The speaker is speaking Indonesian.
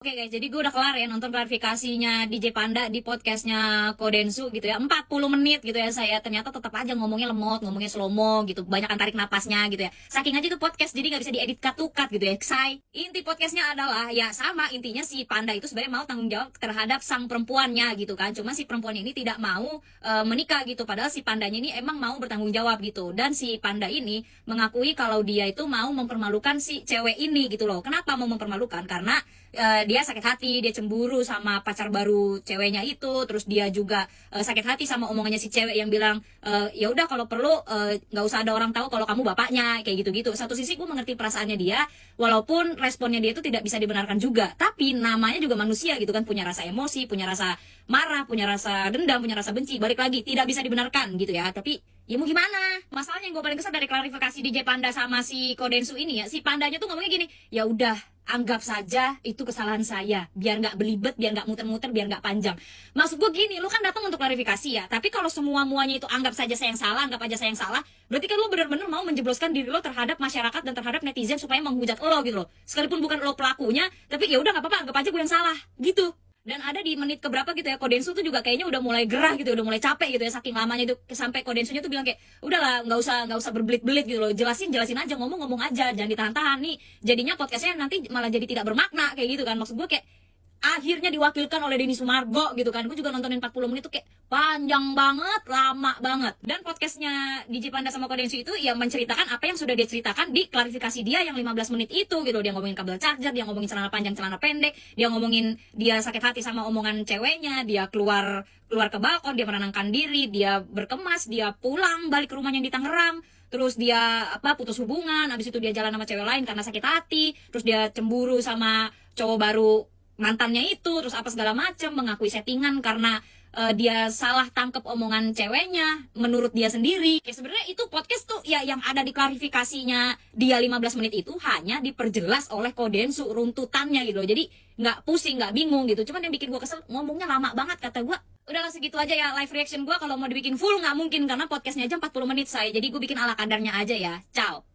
Oke guys, jadi gue udah kelar ya nonton klarifikasinya DJ Panda di podcastnya Kodensu gitu ya. 40 menit gitu ya saya. Ternyata tetap aja ngomongnya lemot, ngomongnya slow-mo gitu. Banyakan tarik napasnya gitu ya. Saking aja itu podcast jadi nggak bisa diedit cut-to-cut gitu ya. Inti podcastnya adalah ya sama intinya si Panda itu sebenarnya mau tanggung jawab terhadap sang perempuannya gitu kan. Cuma si perempuan ini tidak mau menikah gitu. Padahal si Pandanya ini emang mau bertanggung jawab gitu. Dan si Panda ini mengakui kalau dia itu mau mempermalukan si cewek ini gitu loh. Kenapa mau mempermalukan? Karena dia sakit hati, dia cemburu sama pacar baru ceweknya itu, terus dia juga sakit hati sama omongannya si cewek yang bilang ya udah kalau perlu nggak usah ada orang tahu kalau kamu bapaknya, kayak gitu-gitu. Satu sisi gue mengerti perasaannya dia, walaupun responnya dia itu tidak bisa dibenarkan juga, tapi namanya juga manusia gitu kan, punya rasa emosi, punya rasa marah, punya rasa dendam, punya rasa benci. Balik lagi tidak bisa dibenarkan gitu ya, tapi ya mau gimana? Masalahnya yang gue paling kesel dari klarifikasi DJ Panda sama si Kodensu ini ya, si Pandanya tuh ngomongnya gini, ya udah anggap saja itu kesalahan saya, biar nggak belibet, biar nggak muter-muter, biar nggak panjang. Maksud gue gini, lu kan datang untuk klarifikasi ya, tapi kalau semua-muanya itu anggap saja saya yang salah, anggap aja saya yang salah, berarti kan lu bener-bener mau menjebloskan diri lo terhadap masyarakat dan terhadap netizen supaya menghujat lo gitu loh. Sekalipun bukan lo pelakunya, tapi ya udah nggak apa-apa, anggap aja gue yang salah gitu. Dan ada di menit keberapa gitu ya, Kodensu tuh juga kayaknya udah mulai gerah gitu, udah mulai capek gitu ya, saking lamanya itu, sampai Kodensunya tuh bilang kayak udahlah, nggak usah berbelit-belit gitu loh, jelasin aja, ngomong aja, jangan ditahan-tahan nih, jadinya podcastnya nanti malah jadi tidak bermakna kayak gitu kan. Maksud gue kayak akhirnya diwakilkan oleh Denny Sumargo gitu kan. Gue juga nontonin 40 menit tuh kayak panjang banget, lama banget. Dan podcastnya DJ Panda sama Kodensu itu yang menceritakan apa yang sudah dia ceritakan di klarifikasi dia yang 15 menit itu gitu. Dia ngomongin kabel charger, dia ngomongin celana panjang, celana pendek, dia ngomongin dia sakit hati sama omongan ceweknya, dia keluar ke balkon, dia menenangkan diri, dia berkemas, dia pulang balik ke rumahnya di Tangerang. Terus dia putus hubungan, habis itu dia jalan sama cewek lain karena sakit hati, terus dia cemburu sama cowok baru mantannya itu, terus apa segala macam, mengakui settingan karena dia salah tangkep omongan ceweknya menurut dia sendiri. Kayak sebenarnya itu podcast tuh ya yang ada di klarifikasinya dia 15 menit itu hanya diperjelas oleh Kodensu runtutannya gitu loh. Jadi nggak pusing, nggak bingung gitu. Cuman yang bikin gue kesel, ngomongnya lama banget kata gue. Udahlah segitu aja ya live reaction gue, kalau mau dibikin full nggak mungkin karena podcastnya aja 40 menit saya. Jadi gue bikin ala kadarnya aja ya. Ciao.